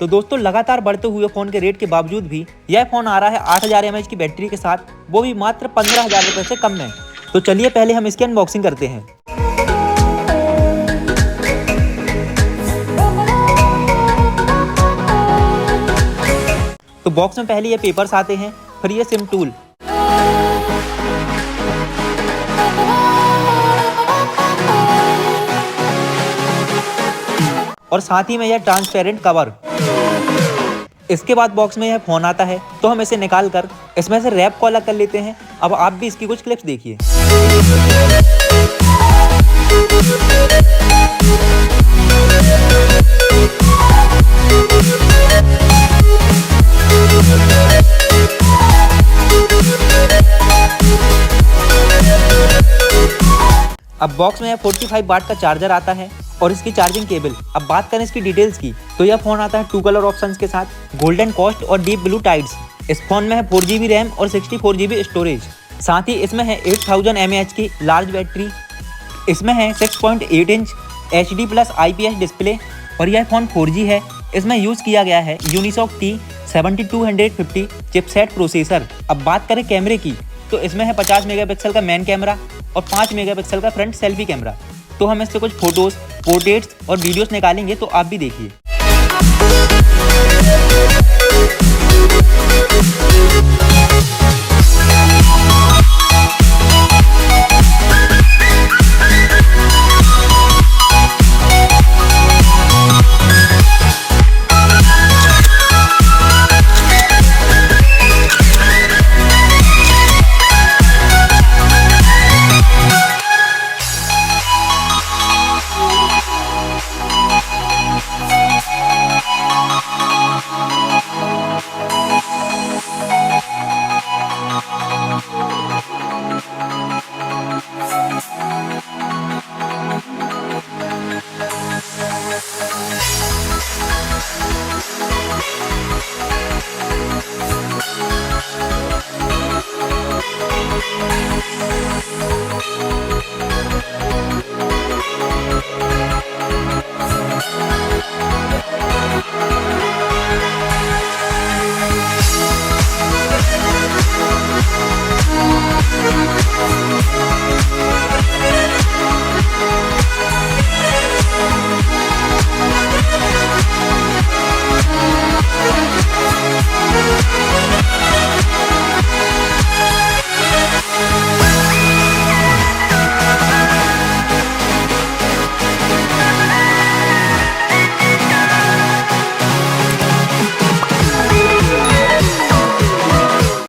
तो दोस्तों लगातार बढ़ते हुए फ़ोन के रेट के बावजूद भी यह फ़ोन आ रहा है 8000 mAh की बैटरी के साथ, वो भी मात्र 15,000 रुपये से कम में। तो चलिए पहले हम इसकी अनबॉक्सिंग करते हैं। तो बॉक्स में पहले ये पेपर्स आते हैं, फिर ये सिम टूल, और साथ ही में यह ट्रांसपेरेंट कवर। इसके बाद बॉक्स में यह फ़ोन आता है, तो हम इसे निकाल कर इसमें से रैप को अलग कर लेते हैं। अब आप भी इसकी कुछ क्लिप्स देखिए। अब बॉक्स में 45 वाट का चार्जर आता है और इसकी चार्जिंग केबल। अब बात करें इसकी डिटेल्स की, तो यह फ़ोन आता है 2 कलर ऑप्शंस के साथ, गोल्डन कॉस्ट और डीप ब्लू टाइड्स। इस फोन में है 4GB रैम और 64GB स्टोरेज। साथ ही इसमें है 8000 mAh की लार्ज बैटरी। इसमें है 6.8 इंच HD+ IPS डिस्प्ले और यह फ़ोन 4G है। इसमें यूज़ किया गया है यूनिसॉक T7250 चिपसेट प्रोसेसर। अब बात करें कैमरे की, तो इसमें है 50 मेगापिक्सल का मेन कैमरा और 5 मेगापिक्सल का फ्रंट सेल्फी कैमरा। तो हम इससे कुछ फोटोज़, पोर्ट्रेट्स और वीडियोस निकालेंगे, तो आप भी देखिए।